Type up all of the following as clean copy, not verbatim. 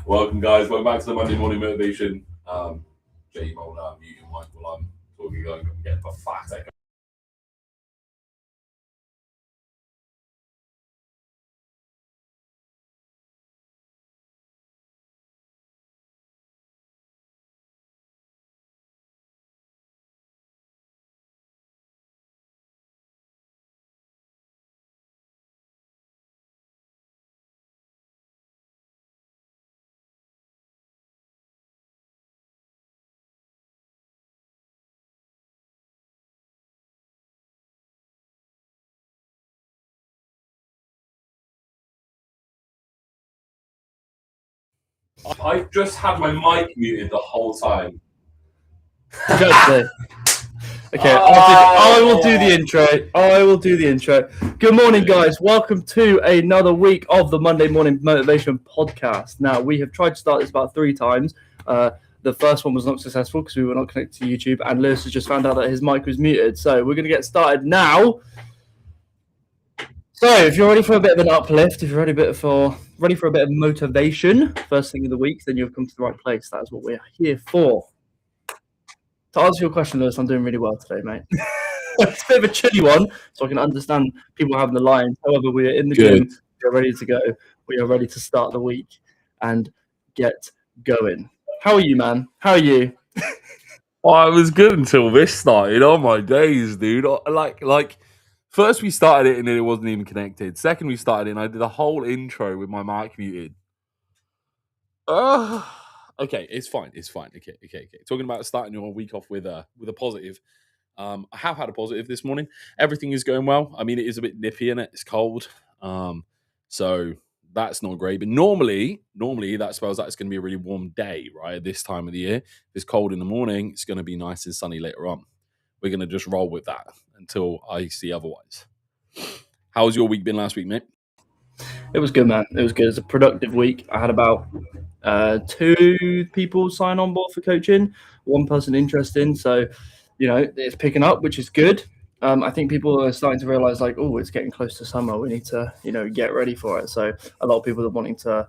Welcome, guys. Welcome back to the Monday Morning Motivation. J Mulder, muting Mike while I'm talking. Going to get the fat echo. I just had my mic muted the whole time. Okay, I will do the intro. Good morning, guys. Welcome to another week of the Monday Morning Motivation Podcast. Now, we have tried to start this about 3 times. The first one was not successful because we were not connected to YouTube, and Lewis has just found out that his mic was muted. So we're going to get started now. So if you're ready for a bit of an uplift, if you're ready for a bit of motivation, first thing of the week, then you've come to the right place. That is what we're here for. To answer your question, Lewis, I'm doing really well today, mate. It's a bit of a chilly one, so I can understand people having the lines. However, we are in the gym. We are ready to go. We are ready to start the week and get going. How are you, man? How are you? I was good until this started. Oh my days, dude! Like, first we started it and then it wasn't even connected. Second, we started it and I did a whole intro with my mic muted. Okay, it's fine. Okay. Talking about starting your week off with a positive. I have had a positive this morning. Everything is going well. I mean, it is a bit nippy and it's cold. So that's not great. But normally that spells that it's going to be a really warm day, right? At this time of the year. If it's cold in the morning, it's going to be nice and sunny later on. We're going to just roll with that until I see otherwise. How's your week been last week, mate? It was good, man. It was good. It was a productive week. I had about 2 people sign on board for coaching, 1 person interested. So, it's picking up, which is good. I think people are starting to realize, like, oh, it's getting close to summer. We need to, get ready for it. So a lot of people are wanting to,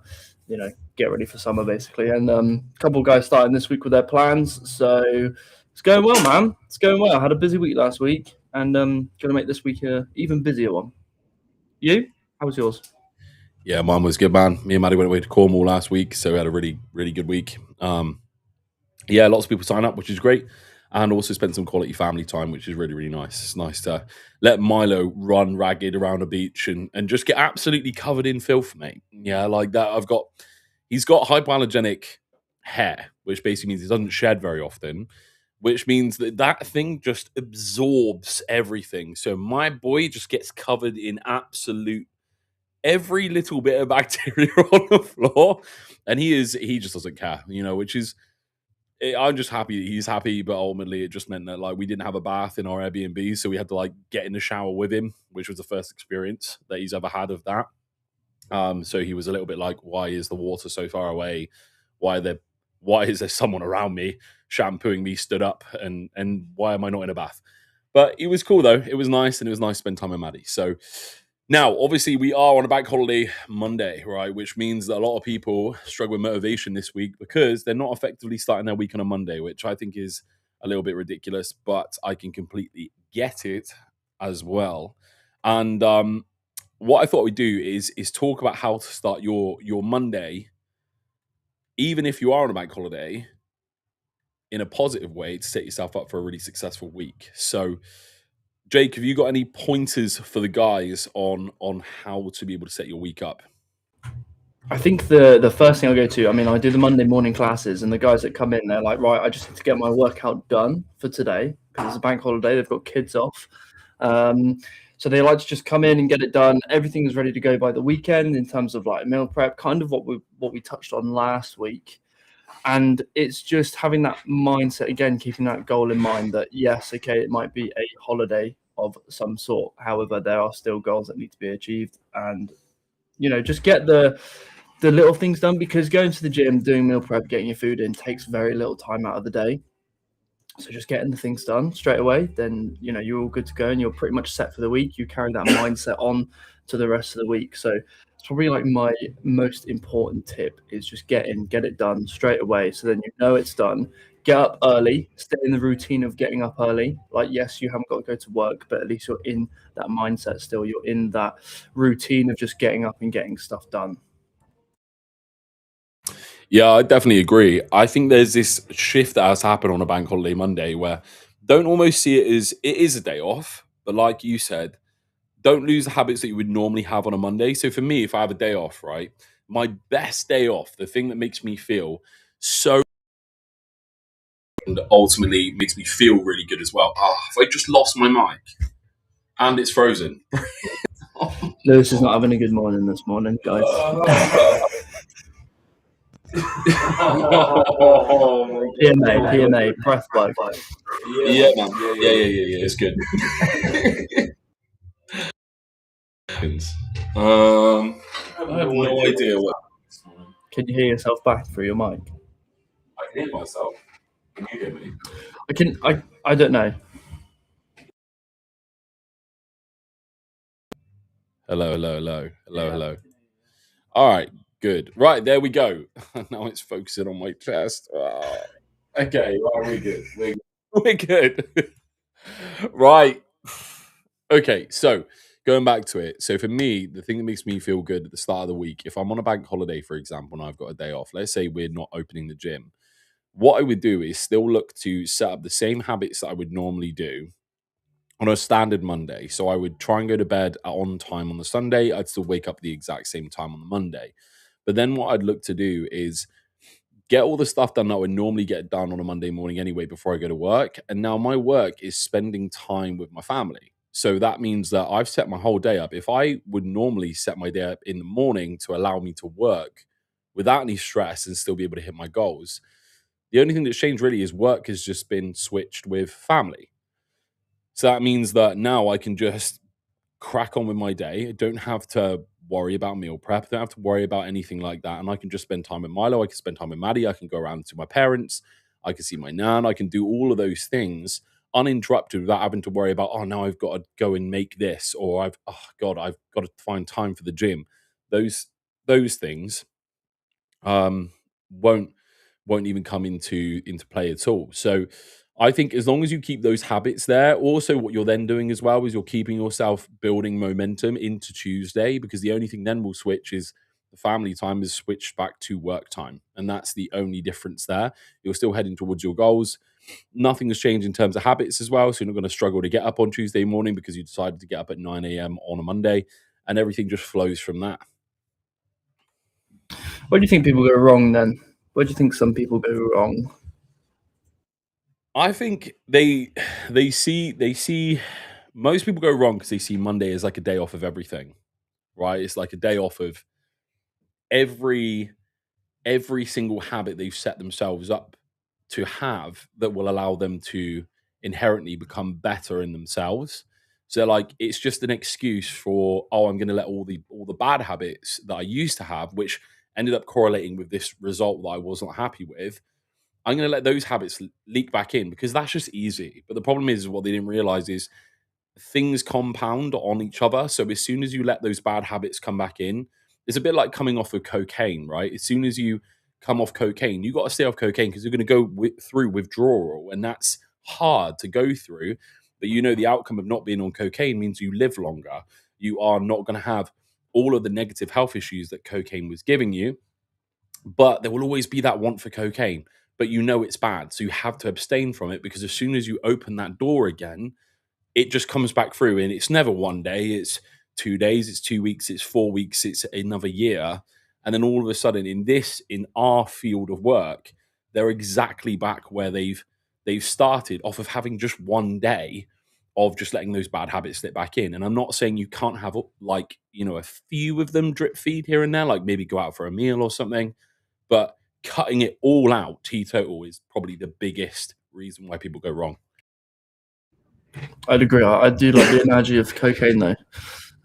get ready for summer, basically. And a couple of guys starting this week with their plans. So it's going well, man. It's going well. I had a busy week last week and going to make this week an even busier one. You? How was yours? Yeah, mine was good, man. Me and Maddie went away to Cornwall last week, so we had a really, really good week. Yeah, lots of people sign up, which is great, and also spent some quality family time, which is really, really nice. It's nice to let Milo run ragged around a beach and just get absolutely covered in filth, mate. Yeah, like that. He's got hypoallergenic hair, which basically means he doesn't shed very often, which means that thing just absorbs everything. So my boy just gets covered in absolute every little bit of bacteria on the floor, and he just doesn't care, which is, I'm just happy that he's happy, but ultimately it just meant that like we didn't have a bath in our Airbnb, so we had to like get in the shower with him, which was the first experience that he's ever had of that. So he was a little bit like, why is the water so far away? Why is there someone around me shampooing me stood up, and why am I not in a bath? But it was cool though. It was nice, and it was nice to spend time with Maddie. So now, obviously, we are on a bank holiday Monday, right? Which means that a lot of people struggle with motivation this week because they're not effectively starting their week on a Monday, which I think is a little bit ridiculous, but I can completely get it as well. And what I thought we'd do is talk about how to start your Monday, even if you are on a bank holiday, in a positive way to set yourself up for a really successful week. So, Jake, have you got any pointers for the guys on how to be able to set your week up? I think the first thing I go to, I do the Monday morning classes, and the guys that come in, they're like, right, I just need to get my workout done for today because it's a bank holiday. They've got kids off. So they like to just come in and get it done. Everything is ready to go by the weekend in terms of like meal prep, kind of what we touched on last week. And it's just having that mindset, again, keeping that goal in mind that, yes, okay, it might be a holiday of some sort. However, there are still goals that need to be achieved. And, just get the little things done, because going to the gym, doing meal prep, getting your food in takes very little time out of the day. So just getting the things done straight away, then, you're all good to go and you're pretty much set for the week. You carry that mindset on to the rest of the week. So it's probably like my most important tip is just get it done straight away. So then you know it's done. Get up early, stay in the routine of getting up early. Like, yes, you haven't got to go to work, but at least you're in that mindset still. You're in that routine of just getting up and getting stuff done. Yeah, I definitely agree. I think there's this shift that has happened on a bank holiday Monday where don't almost see it as it is a day off, but like you said, don't lose the habits that you would normally have on a Monday. So for me, if I have a day off, right, my best day off, the thing that makes me feel so and ultimately makes me feel really good as well. If I just lost my mic and it's frozen. Lewis is not having a good morning this morning, guys. PMA, breath work. Yeah, man. Yeah. It's good. I have no idea what. Can you hear yourself back through your mic? I can hear myself. Can you hear me? I don't know. Hello. All right, good. Right, there we go. Now it's focusing on my chest. Oh. Okay, well, we're good. We're good. Right. Okay, so going back to it. So for me, the thing that makes me feel good at the start of the week, if I'm on a bank holiday, for example, and I've got a day off, let's say we're not opening the gym, what I would do is still look to set up the same habits that I would normally do on a standard Monday. So I would try and go to bed on time on the Sunday. I'd still wake up the exact same time on the Monday. But then what I'd look to do is get all the stuff done that I would normally get done on a Monday morning anyway before I go to work. And now my work is spending time with my family. So that means that I've set my whole day up. If I would normally set my day up in the morning to allow me to work without any stress and still be able to hit my goals, the only thing that's changed really is work has just been switched with family. So that means that now I can just crack on with my day. I don't have to worry about meal prep. I don't have to worry about anything like that. And I can just spend time with Milo. I can spend time with Maddie. I can go around to my parents. I can see my nan. I can do all of those things uninterrupted without having to worry about, now I've got to go and make this, or I've got to find time for the gym. Those things won't even come into play at all. So I think as long as you keep those habits there, also what you're then doing as well is you're keeping yourself building momentum into Tuesday, because the only thing then will switch is the family time is switched back to work time. And that's the only difference there. You're still heading towards your goals. Nothing has changed in terms of habits as well. So you're not going to struggle to get up on Tuesday morning because you decided to get up at 9 a.m. on a Monday, and everything just flows from that. Where do you think people go wrong then? Where do you think some people go wrong? I think they see most people go wrong because they see Monday as like a day off of everything, right? It's like a day off of every single habit they've set themselves up to have that will allow them to inherently become better in themselves. So like it's just an excuse for, I'm going to let all the bad habits that I used to have, which ended up correlating with this result that I wasn't happy with, I'm going to let those habits leak back in because that's just easy. But the problem is what they didn't realize is things compound on each other. So as soon as you let those bad habits come back in, it's a bit like coming off of cocaine, right? As soon as you come off cocaine, you got to stay off cocaine because you're going to go through withdrawal, and that's hard to go through. But the outcome of not being on cocaine means you live longer. You are not going to have all of the negative health issues that cocaine was giving you, but there will always be that want for cocaine. But it's bad, so you have to abstain from it, because as soon as you open that door again, it just comes back through, and it's never one day, it's 2 days, it's 2 weeks, it's 4 weeks, it's another year. And then all of a sudden in our field of work, they're exactly back where they've started off of having just one day of just letting those bad habits slip back in. And I'm not saying you can't have a few of them drip feed here and there, like maybe go out for a meal or something, but cutting it all out teetotal is probably the biggest reason why people go wrong. I'd agree. I do like the analogy of cocaine, though.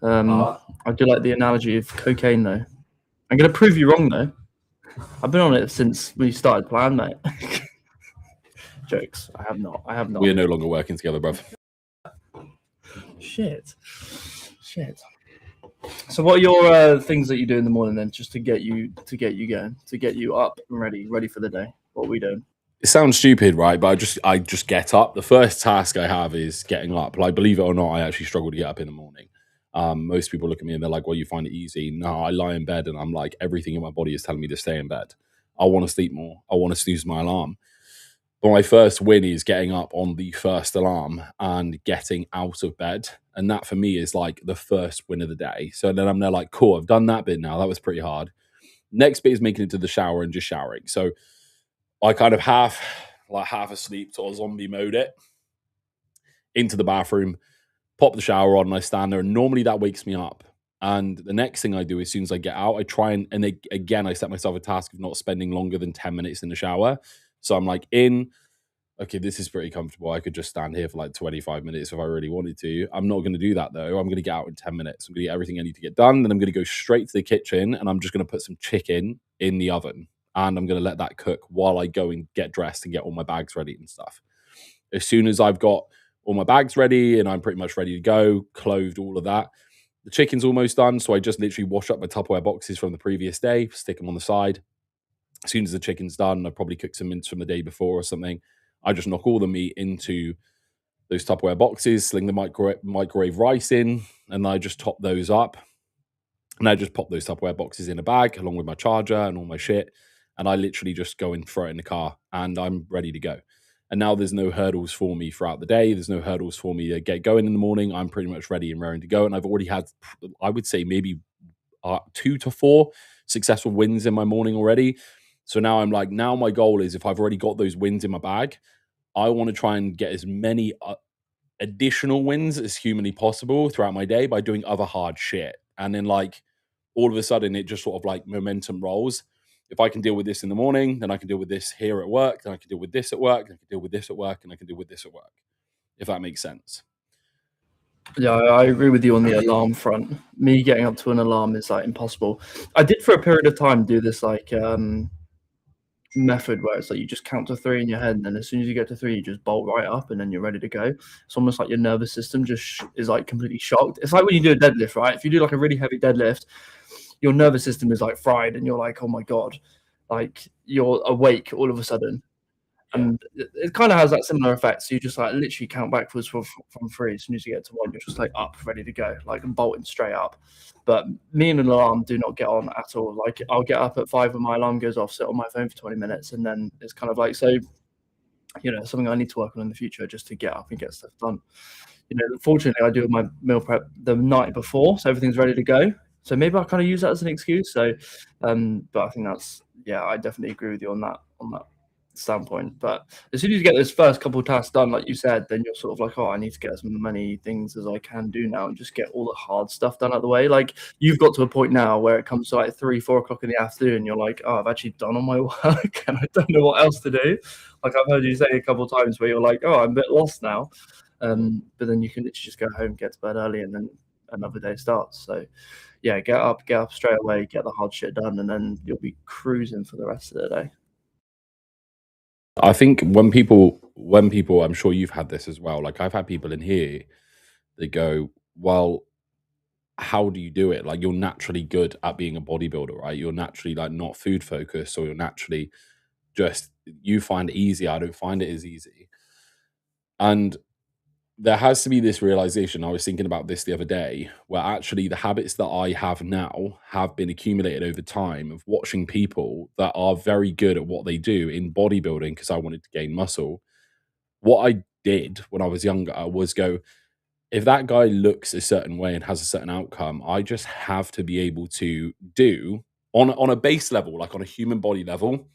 I do like the analogy of cocaine, though. I'm going to prove you wrong, though. I've been on it since we started playing, mate. Jokes. I have not. We are no longer working together, bruv. Shit. So what are your things that you do in the morning then, just to get you going, to get you up and ready for the day? What are we doing? It sounds stupid, right? But I just get up. The first task I have is getting up. Like, believe it or not, I actually struggle to get up in the morning. Most people look at me and they're like, "Well, you find it easy." No, I lie in bed and I'm like, everything in my body is telling me to stay in bed. I want to sleep more. I want to snooze my alarm. But my first win is getting up on the first alarm and getting out of bed. And that for me is like the first win of the day. So then I'm there like, cool, I've done that bit now. That was pretty hard. Next bit is making it to the shower and just showering. So I kind of half asleep, sort of zombie mode it into the bathroom, pop the shower on, and I stand there. And normally that wakes me up. And the next thing I do as soon as I get out, I try again, I set myself a task of not spending longer than 10 minutes in the shower. So I'm like okay, this is pretty comfortable. I could just stand here for like 25 minutes if I really wanted to. I'm not going to do that though. I'm going to get out in 10 minutes. I'm going to get everything I need to get done. Then I'm going to go straight to the kitchen and I'm just going to put some chicken in the oven. And I'm going to let that cook while I go and get dressed and get all my bags ready and stuff. As soon as I've got all my bags ready and I'm pretty much ready to go, clothed, all of that, the chicken's almost done. So I just literally wash up my Tupperware boxes from the previous day, stick them on the side. As soon as the chicken's done, I probably cook some mince from the day before or something. I just knock all the meat into those Tupperware boxes, sling the microwave rice in, and I just top those up. And I just pop those Tupperware boxes in a bag along with my charger and all my shit. And I literally just go and throw it in the car and I'm ready to go. And now there's no hurdles for me throughout the day. There's no hurdles for me to get going in the morning. I'm pretty much ready and raring to go. And I've already had, I would say, maybe 2 to 4 successful wins in my morning already. So now I'm like, now my goal is if I've already got those wins in my bag, I want to try and get as many additional wins as humanly possible throughout my day by doing other hard shit. And then like all of a sudden it just sort of like momentum rolls. If I can deal with this in the morning, then I can deal with this here at work, then I can deal with this at work, then I can deal with this at work, and I can deal with this at work. If that makes sense. Yeah, I agree with you on the alarm front. Me getting up to an alarm is like impossible. I did for a period of time do this like method where it's like you just count to 3 in your head, and then as soon as you get to 3, you just bolt right up, and then you're ready to go. It's almost like your nervous system just is like completely shocked. It's like when you do a deadlift, right? If you do like a really heavy deadlift, your nervous system is like fried, and you're like, oh my god, like you're awake all of a sudden. And it kind of has that similar effect. So you just like literally count backwards from 3. As soon as you get to 1, you're just like up, ready to go, like and bolting straight up. But me and an alarm do not get on at all. Like I'll get up at 5 when my alarm goes off, sit on my phone for 20 minutes, and then it's kind of like, so, something I need to work on in the future just to get up and get stuff done. Fortunately, I do my meal prep the night before, so everything's ready to go. So maybe I kind of use that as an excuse. So, but I think I definitely agree with you on that standpoint. But as soon as you get those first couple of tasks done, like you said, then you're sort of like, oh, I need to get as many things as I can do now and just get all the hard stuff done out of the way. Like you've got to a point now where it comes to like 3-4 o'clock in the afternoon, you're like, oh, I've actually done all my work and I don't know what else to do. Like I've heard you say a couple of times where you're like, oh, I'm a bit lost now. But then you can literally just go home, get to bed early, and then another day starts. So yeah, get up straight away, get the hard shit done, and then you'll be cruising for the rest of the day. I think when people, I'm sure you've had this as well. Like I've had people in here that go, well, how do you do it? Like you're naturally good at being a bodybuilder, right? You're naturally like not food focused, or you're naturally just, you find it easy. I don't find it as easy. And there has to be this realization. I was thinking about this the other day, where actually the habits that I have now have been accumulated over time of watching people that are very good at what they do in bodybuilding because I wanted to gain muscle. What I did when I was younger was go, if that guy looks a certain way and has a certain outcome, I just have to be able to do on a base level, like on a human body level,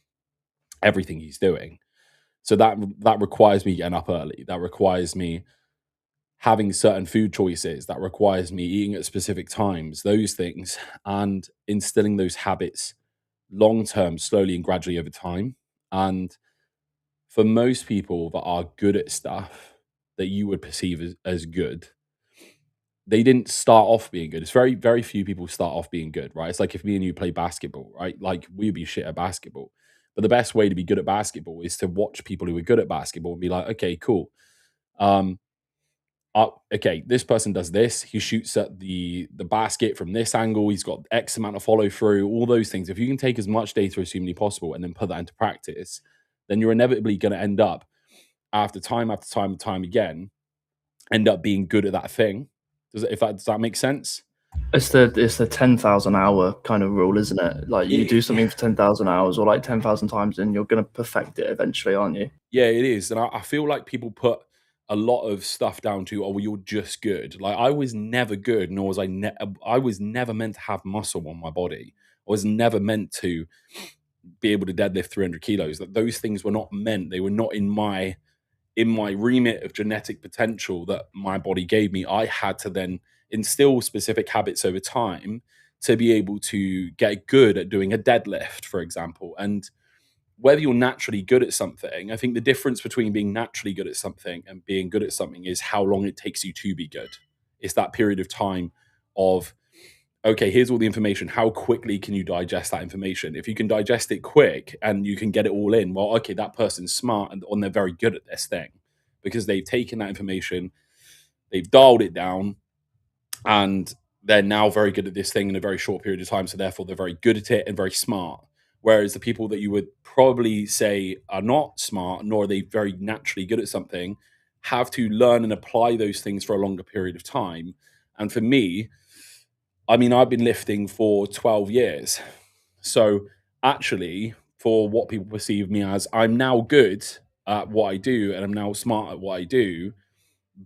everything he's doing. So that requires me getting up early. That requires me having certain food choices, that requires me eating at specific times, those things, and instilling those habits long term, slowly and gradually over time. And for most people that are good at stuff that you would perceive as good, they didn't start off being good. It's very, very few people start off being good, right? It's like if me and you play basketball, right? Like we'd be shit at basketball. But the best way to be good at basketball is to watch people who are good at basketball and be like, okay, cool. okay, this person does this. He shoots at the basket from this angle. He's got X amount of follow through. All those things. If you can take as much data as humanly possible and then put that into practice, then you're inevitably going to end up after time again, end up being good at that thing. Does that make sense? It's the 10,000 hour kind of rule, isn't it? Like you do something for 10,000 hours or like 10,000 times, and you're going to perfect it eventually, aren't you? Yeah, it is. And I feel like people put a lot of stuff down to, oh, well, you're just good. Like I was never good, nor was I was never meant to have muscle on my body. I was never meant to be able to deadlift 300 kilos. That those things were not meant. They were not in my remit of genetic potential that my body gave me. I had to then instill specific habits over time to be able to get good at doing a deadlift, for example. And whether you're naturally good at something, I think the difference between being naturally good at something and being good at something is how long it takes you to be good. It's that period of time of, okay, here's all the information. How quickly can you digest that information? If you can digest it quick and you can get it all in, well, okay, that person's smart and they're very good at this thing because they've taken that information, they've dialed it down, and they're now very good at this thing in a very short period of time. So therefore, they're very good at it and very smart. Whereas the people that you would probably say are not smart, nor are they very naturally good at something, have to learn and apply those things for a longer period of time. And for me, I mean, I've been lifting for 12 years. So actually, for what people perceive me as, I'm now good at what I do and I'm now smart at what I do,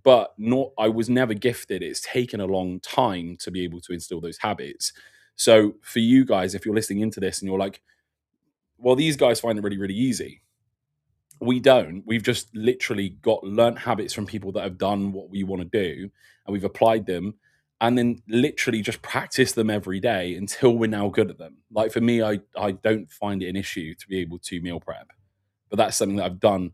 but I was never gifted. It's taken a long time to be able to instill those habits. So for you guys, if you're listening into this and you're like, well, these guys find it really, really easy. We don't. We've just literally learnt habits from people that have done what we want to do, and we've applied them, and then literally just practice them every day until we're now good at them. Like for me, I don't find it an issue to be able to meal prep, but that's something that I've done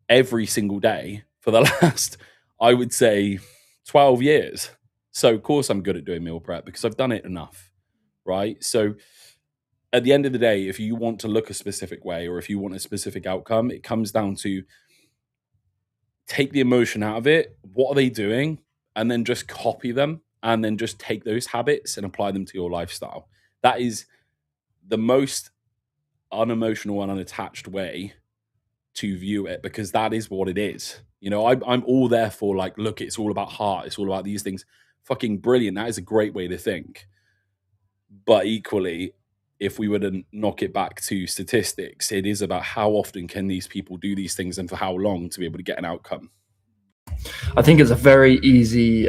every single day for the last, I would say, 12 years. So of course I'm good at doing meal prep because I've done it enough, right? So at the end of the day, if you want to look a specific way or if you want a specific outcome, it comes down to take the emotion out of it. What are they doing? And then just copy them and then just take those habits and apply them to your lifestyle. That is the most unemotional and unattached way to view it, because that is what it is. You know, I'm all there for like, look, it's all about heart. It's all about these things. Fucking brilliant. That is a great way to think. But equally, if we were to knock it back to statistics, it is about how often can these people do these things and for how long to be able to get an outcome. I think it's a very easy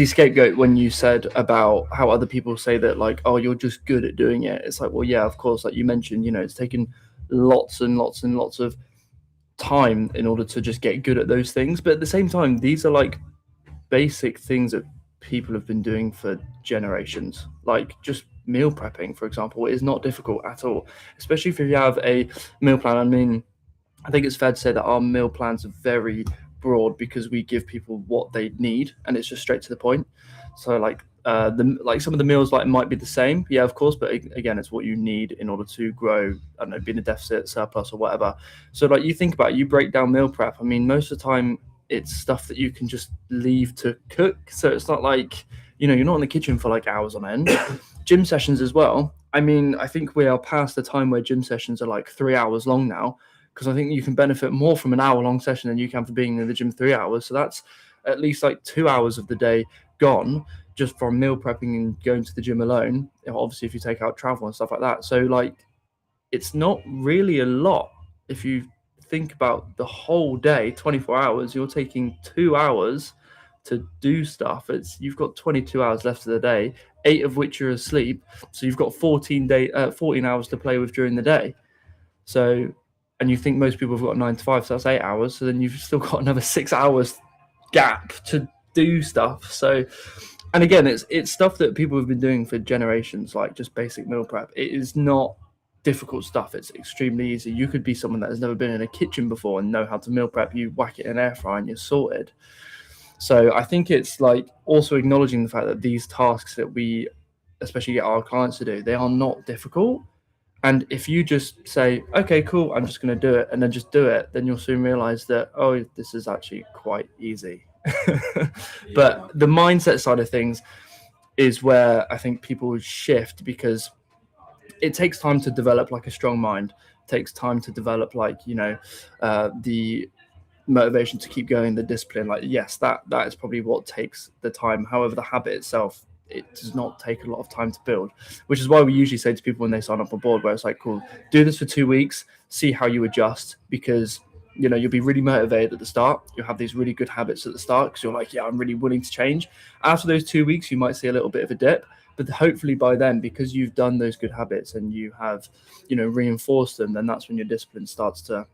scapegoat when you said about how other people say that, like, oh, you're just good at doing it. It's like, well, yeah, of course, like you mentioned, you know, it's taken lots and lots and lots of time in order to just get good at those things. But at the same time, these are like basic things that people have been doing for generations. Like just meal prepping, for example, is not difficult at all, especially if you have a meal plan. I mean, I think it's fair to say that our meal plans are very broad because we give people what they need and it's just straight to the point. So like some of the meals like might be the same, yeah, of course, but again, it's what you need in order to grow, I don't know, be in a deficit, surplus or whatever. So like you think about it, you break down meal prep, I mean, most of the time it's stuff that you can just leave to cook. So it's not like, you know, you're not in the kitchen for like hours on end. Gym sessions as well. I mean, I think we are past the time where gym sessions are like 3 hours long now, because I think you can benefit more from an hour-long session than you can for being in the gym 3 hours. So that's at least like 2 hours of the day gone just from meal prepping and going to the gym alone. Obviously, if you take out travel and stuff like that. So like, it's not really a lot. If you think about the whole day, 24 hours, you're taking 2 hours to do stuff. You've got 22 hours left of the day, 8 of which you're asleep. So you've got 14 hours to play with during the day. So, and you think most people have got 9 to 5, so that's 8 hours. So then you've still got another 6 hours gap to do stuff. So, and again, it's stuff that people have been doing for generations, like just basic meal prep. It is not difficult stuff. It's extremely easy. You could be someone that has never been in a kitchen before and know how to meal prep. You whack it in an air fryer and you're sorted. So I think it's like also acknowledging the fact that these tasks that we especially get our clients to do, they are not difficult. And if you just say, okay, cool, I'm just going to do it, and then just do it, then you'll soon realize that, oh, this is actually quite easy. But the mindset side of things is where I think people shift, because it takes time to develop like a strong mind. It takes time to develop the motivation to keep going, the discipline. Like, yes, that is probably what takes the time. However, the habit itself, it does not take a lot of time to build, which is why we usually say to people when they sign up on board, where it's like, cool, do this for 2 weeks, see how you adjust, because you'll be really motivated at the start. You'll have these really good habits at the start because you're like, yeah, I'm really willing to change. After those 2 weeks, you might see a little bit of a dip, but hopefully by then, because you've done those good habits and you have reinforced them, then that's when your discipline starts to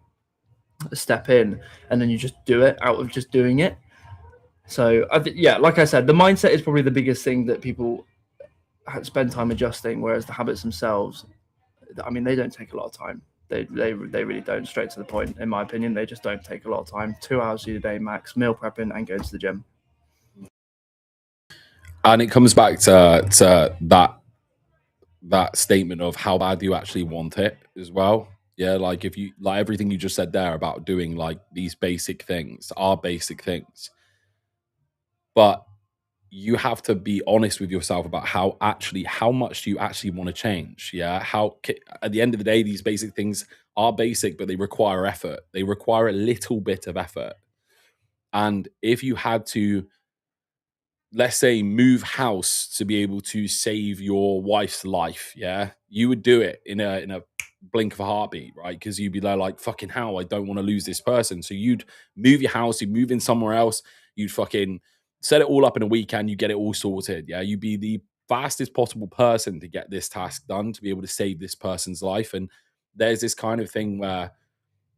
step in, and then you just do it out of just doing it. So like I said, the mindset is probably the biggest thing that people spend time adjusting, whereas the habits themselves, I mean, they don't take a lot of time. They really don't. Straight to the point, in my opinion. They just don't take a lot of time. 2 hours a day max, meal prepping and going to the gym. And it comes back to that statement of how bad do you actually want it as well. Yeah, like if you like everything you just said there about doing like these basic things are basic things, but you have to be honest with yourself about how much do you actually want to change. Yeah, at the end of the day, these basic things are basic, but they require effort. They require a little bit of effort. And if you had to, let's say, move house to be able to save your wife's life, yeah, you would do it in a blink of a heartbeat, right? Because you'd be like, fucking hell, I don't want to lose this person. So you'd move your house, you'd move in somewhere else, you'd fucking set it all up in a weekend, you get it all sorted. Yeah, you'd be the fastest possible person to get this task done, to be able to save this person's life. And there's this kind of thing where,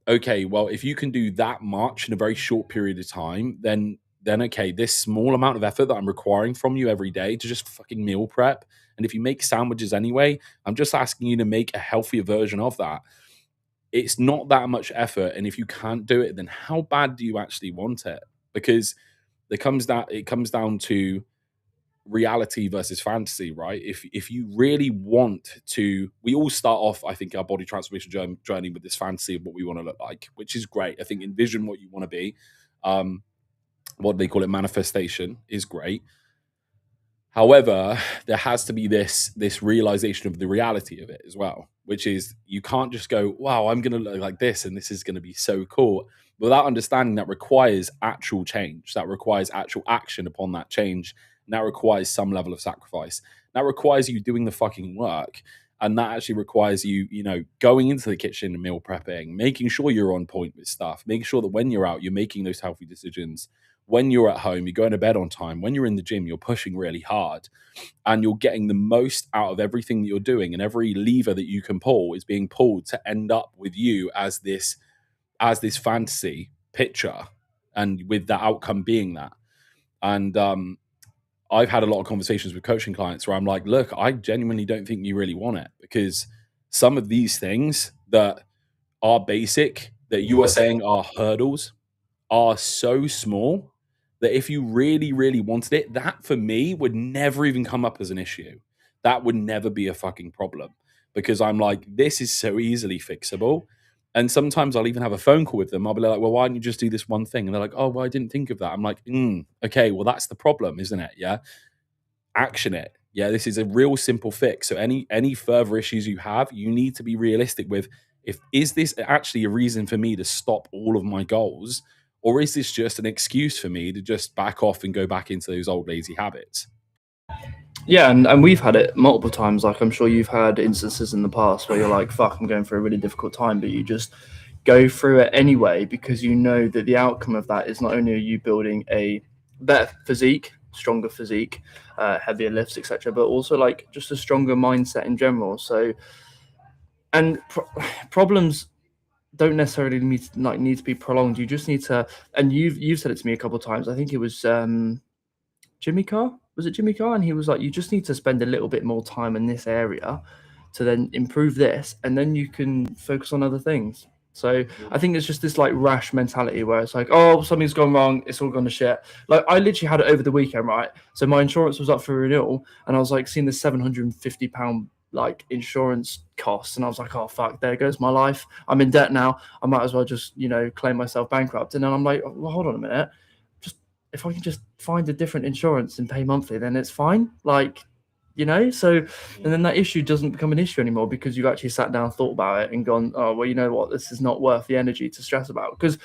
okay, well, if you can do that much in a very short period of time, then okay, this small amount of effort that I'm requiring from you every day to just fucking meal prep. And if you make sandwiches anyway, I'm just asking you to make a healthier version of that. It's not that much effort. And if you can't do it, then how bad do you actually want it? Because it comes down to reality versus fantasy, right? If you really want to, we all start off, I think, our body transformation journey with this fantasy of what we want to look like, which is great. I think envision what you want to be. What they call it, manifestation, is great. However, there has to be this realization of the reality of it as well, which is you can't just go, wow, I'm going to look like this and this is going to be so cool, without understanding that requires actual change, that requires actual action upon that change, and that requires some level of sacrifice. That requires you doing the fucking work, and that actually requires you, going into the kitchen and meal prepping, making sure you're on point with stuff, making sure that when you're out, you're making those healthy decisions. When you're at home, you're going to bed on time. When you're in the gym, you're pushing really hard, and you're getting the most out of everything that you're doing, and every lever that you can pull is being pulled to end up with you as this fantasy picture, and with that outcome being that. And I've had a lot of conversations with coaching clients where I'm like, look, I genuinely don't think you really want it, because some of these things that are basic, that you are saying are hurdles, are so small that if you really, really wanted it, that for me would never even come up as an issue. That would never be a fucking problem, because I'm like, this is so easily fixable. And sometimes I'll even have a phone call with them. I'll be like, well, why don't you just do this one thing? And they're like, oh, well, I didn't think of that. I'm like, okay, well, that's the problem, isn't it? Yeah. Action it. Yeah, this is a real simple fix. So any further issues you have, you need to be realistic with, is this actually a reason for me to stop all of my goals? Or is this just an excuse for me to just back off and go back into those old lazy habits? Yeah, and we've had it multiple times. Like, I'm sure you've had instances in the past where you're like, fuck, I'm going through a really difficult time, but you just go through it anyway, because you know that the outcome of that is not only are you building a better physique, stronger physique, heavier lifts, etc., but also like just a stronger mindset in general. So, and problems don't necessarily need to be prolonged. You just need to, and you've said it to me a couple of times. I think it was Jimmy Carr. Was it Jimmy Carr? And he was like, you just need to spend a little bit more time in this area to then improve this, and then you can focus on other things. So I think it's just this like rash mentality where it's like, oh, something's gone wrong, it's all gone to shit. Like, I literally had it over the weekend, right? So my insurance was up for renewal, and I was like seeing this £750 like insurance costs, and I was like, oh fuck, there goes my life. I'm in debt now. I might as well just, you know, claim myself bankrupt. And then I'm like, well, hold on a minute, just if I can just find a different insurance and pay monthly, then it's fine. Like, you know, so and then that issue doesn't become an issue anymore because you've actually sat down, thought about it, and gone, oh well, you know what, this is not worth the energy to stress about. Because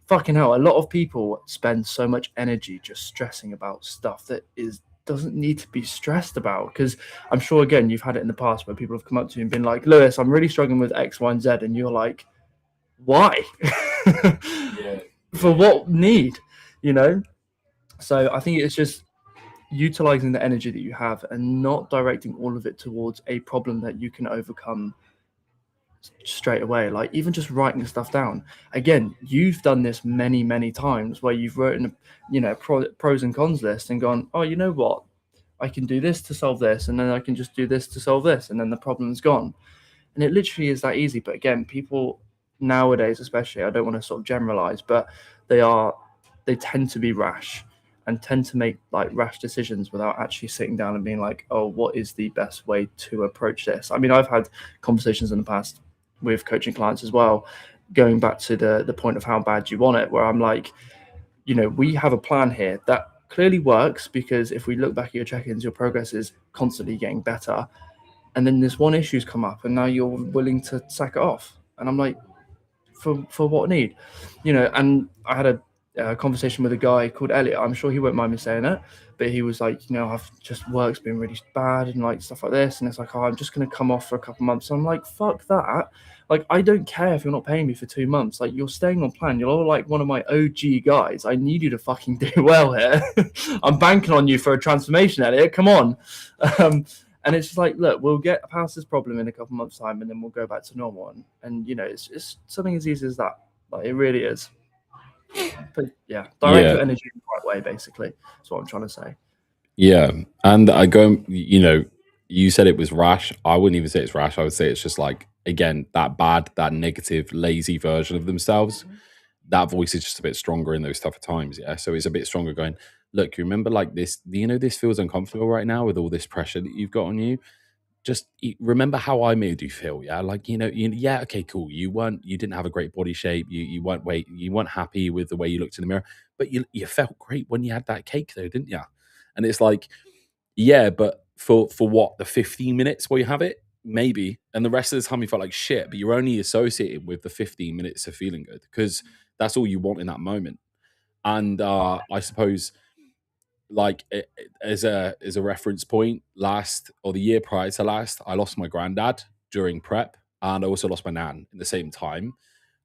fucking hell, a lot of people spend so much energy just stressing about stuff that doesn't need to be stressed about. Because I'm sure, again, you've had it in the past where people have come up to you and been like, Lewis, I'm really struggling with X, Y, and Z, and you're like, why? Yeah. For what need? You know. So I think it's just utilizing the energy that you have and not directing all of it towards a problem that you can overcome straight away. Like even just writing stuff down. Again, you've done this many times where you've written, you know, pros and cons list and gone, oh, you know what, I can do this to solve this, and then I can just do this to solve this, and then the problem's gone. And it literally is that easy. But again, people nowadays, especially, I don't want to sort of generalize, but they tend to be rash and tend to make like rash decisions without actually sitting down and being like, oh, what is the best way to approach this? I mean, I've had conversations in the past with coaching clients as well, going back to the point of how bad you want it, where I'm like, you know, we have a plan here that clearly works, because if we look back at your check-ins, your progress is constantly getting better. And then this one issue's come up and now you're willing to sack it off. And I'm like, for what need? You know, and I had a conversation with a guy called Elliot. I'm sure he won't mind me saying it, but he was like, you know, I've just work's been really bad and like stuff like this. And it's like, oh, I'm just going to come off for a couple months. So I'm like, fuck that. Like, I don't care if you're not paying me for 2 months. Like, you're staying on plan. You're all like one of my OG guys. I need you to fucking do well here. I'm banking on you for a transformation, Elliot. Come on. And it's just like, look, we'll get past this problem in a couple months' time, and then we'll go back to normal. And you know, it's something as easy as that. Like, it really is. But yeah, direct your energy in the right way, basically. That's what I'm trying to say. Yeah. And I go, you know, you said it was rash. I wouldn't even say it's rash. I would say it's just like, again, that bad, that negative, lazy version of themselves. That voice is just a bit stronger in those tougher times. Yeah. So it's a bit stronger going, look, you remember like this, you know, this feels uncomfortable right now with all this pressure that you've got on you. Just remember how I made you feel. Yeah. Like, you know, yeah. Okay, cool. You didn't have a great body shape. You weren't happy with the way you looked in the mirror, but you felt great when you had that cake though, didn't you? And it's like, yeah, but for what, the 15 minutes where you have it? Maybe. And the rest of the time you felt like shit, but you're only associated with the 15 minutes of feeling good because that's all you want in that moment. And I suppose, like, as a reference point, the year prior to last, I lost my granddad during prep, and I also lost my nan in the same time.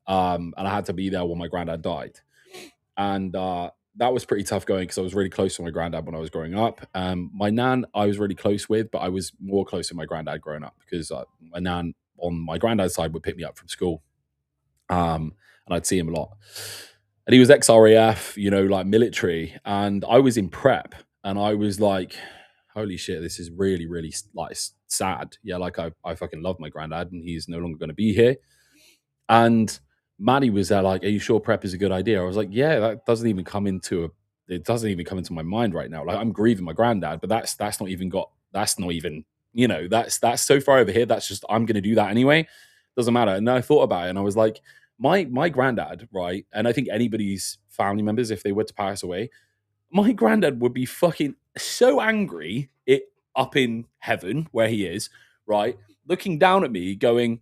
And I had to be there when my granddad died. And that was pretty tough going because I was really close to my granddad when I was growing up. My nan I was really close with, but I was more close to my granddad growing up because my nan on my granddad's side would pick me up from school. And I'd see him a lot. And he was ex-RAF, you know, like military. And I was in prep and I was like, holy shit, this is really, really like sad. Yeah, like I fucking love my granddad and he's no longer going to be here. And Maddie was there like, are you sure prep is a good idea? I was like, yeah, that doesn't even come into my mind right now. Like, I'm grieving my granddad, but that's not even, you know, that's so far over here. That's just, I'm going to do that anyway. Doesn't matter. And I thought about it and I was like, my granddad, right? And I think anybody's family members, if they were to pass away, my granddad would be fucking so angry up in heaven where he is, right? Looking down at me going,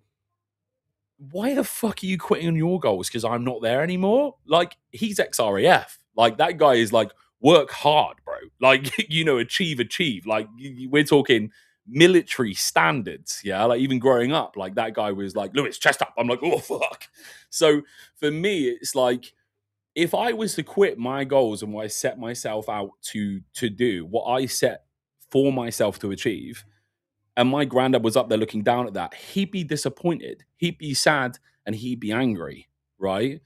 why the fuck are you quitting on your goals? Because I'm not there anymore. Like, he's ex-RAF. Like, that guy is like, work hard, bro. Like, you know, achieve. Like, we're talking military standards. Yeah. Like, even growing up, like, that guy was like, Lewis, chest up. I'm like, oh, fuck. So for me, it's like, if I was to quit my goals and what I set myself out to do, what I set for myself to achieve, and my granddad was up there looking down at that, he'd be disappointed, he'd be sad, and he'd be angry, right?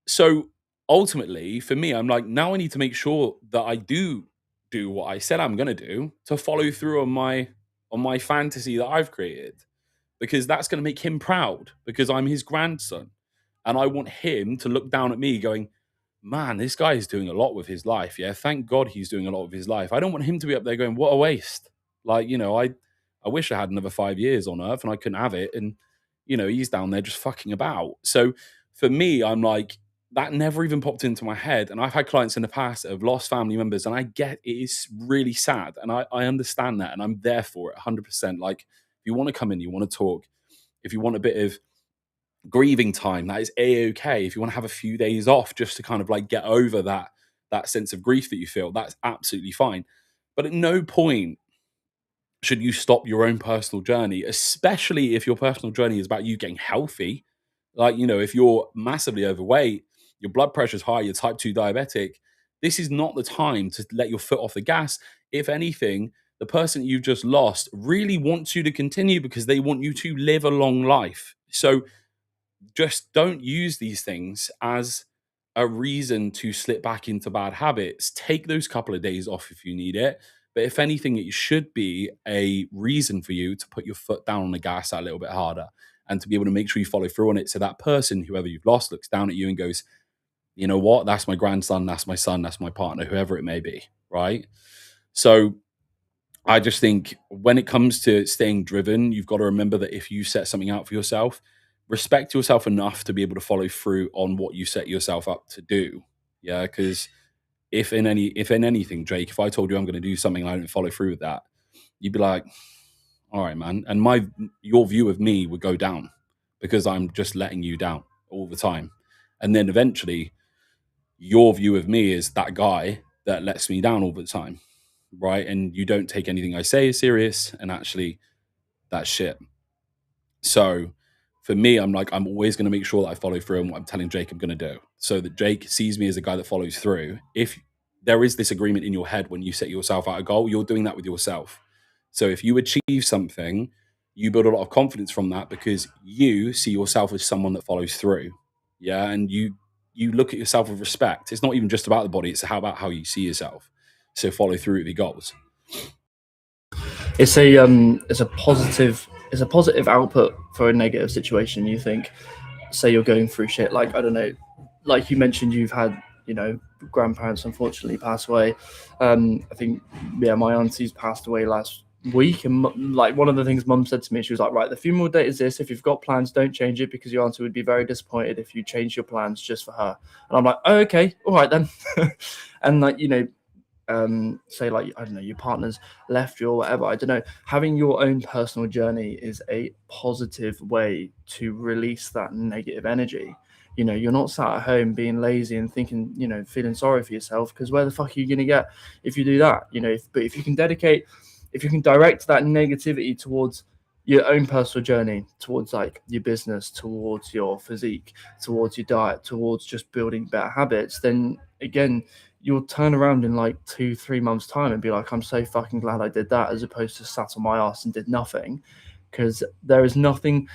So ultimately, for me, I'm like, now I need to make sure that I do what I said I'm going to do to follow through on my fantasy that I've created, because that's going to make him proud because I'm his grandson. And I want him to look down at me going, man, this guy is doing a lot with his life. Yeah. Thank God he's doing a lot with his life. I don't want him to be up there going, what a waste. Like, you know, I I wish I had another 5 years on earth and I couldn't have it. And, he's down there just fucking about. So for me, I'm like, that never even popped into my head. And I've had clients in the past that have lost family members, and I get it is really sad. And I understand that, and I'm there for it 100%. Like, if you want to come in, you want to talk, if you want a bit of grieving time, that is a-okay. If you want to have a few days off just to kind of like get over that sense of grief that you feel, that's absolutely fine. But at no point should you stop your own personal journey, especially if your personal journey is about you getting healthy. Like, if you're massively overweight, your blood pressure's high, you're type 2 diabetic, this is not the time to let your foot off the gas. If anything, the person you've just lost really wants you to continue because they want you to live a long life. So just don't use these things as a reason to slip back into bad habits. Take those couple of days off if you need it. But if anything, it should be a reason for you to put your foot down on the gas a little bit harder and to be able to make sure you follow through on it. So that person, whoever you've lost, looks down at you and goes, you know what? That's my grandson, that's my son, that's my partner, whoever it may be, right? So I just think when it comes to staying driven, you've got to remember that if you set something out for yourself, respect yourself enough to be able to follow through on what you set yourself up to do. Yeah, because if in anything, Jake, if I told you I'm going to do something and I don't follow through with that, you'd be like, all right, man. And your view of me would go down because I'm just letting you down all the time. And then eventually your view of me is that guy that lets me down all the time, right? And you don't take anything I say as serious, and actually that's shit. So for me, I'm always going to make sure that I follow through on what I'm telling Jake I'm going to do, so that Jake sees me as a guy that follows through. If there is this agreement in your head when you set yourself out a goal, you're doing that with yourself. So if you achieve something, you build a lot of confidence from that because you see yourself as someone that follows through. Yeah. And you look at yourself with respect. It's not even just about the body. It's about how you see yourself. So follow through with your goals. It's a positive output for a negative situation. You think, say you're going through shit, like, I don't know, like you mentioned, you've had, grandparents unfortunately pass away. I think, my auntie's passed away last week, and like one of the things Mum said to me, she was like, right, the funeral date is this. If you've got plans, don't change it, because your auntie would be very disappointed if you change your plans just for her. And I'm like, oh, okay, all right then. And like, say like, I don't know, your partner's left you or whatever, I don't know, having your own personal journey is a positive way to release that negative energy. You're not sat at home being lazy and thinking, feeling sorry for yourself, because where the fuck are you going to get if you do that? But if you can direct that negativity towards your own personal journey, towards like your business, towards your physique, towards your diet, towards just building better habits, then again, you'll turn around in like 2-3 months time and be like, I'm so fucking glad I did that, as opposed to sat on my ass and did nothing. Because there is nothing,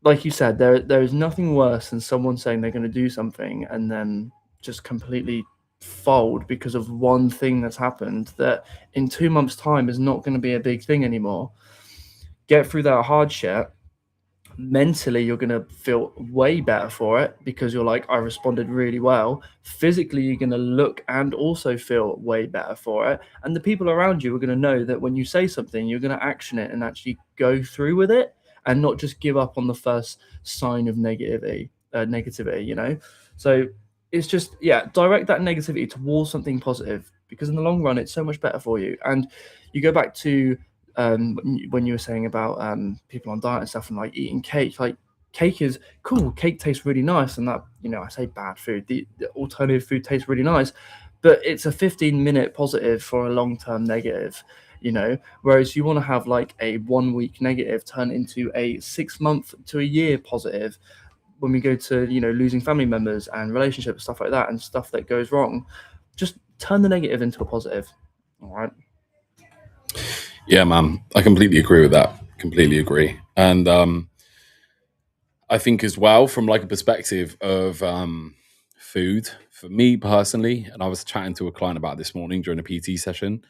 like you said, there is nothing worse than someone saying they're going to do something and then just completely fold because of one thing that's happened that in 2 months time is not going to be a big thing anymore. Get through that hardship. Mentally, you're going to feel way better for it because you're like, I responded really well. Physically, you're going to look and also feel way better for it. And the people around you are going to know that when you say something, you're going to action it and actually go through with it and not just give up on the first sign of negativity. So it's just, direct that negativity towards something positive, because in the long run, it's so much better for you. And you go back to when you were saying about people on diet and stuff and like eating cake, like cake is cool. Cake tastes really nice, and that, I say bad food. The alternative food tastes really nice, but it's a 15-minute positive for a long-term negative. Whereas you want to have like a 1 week negative turn into a 6 month to a year positive. When we go to losing family members and relationships, stuff like that, and stuff that goes wrong, just turn the negative into a positive. All right. Yeah, man, I completely agree with that. Completely agree. And I think as well, from like a perspective of food, for me personally, and I was chatting to a client about this morning during a PT session,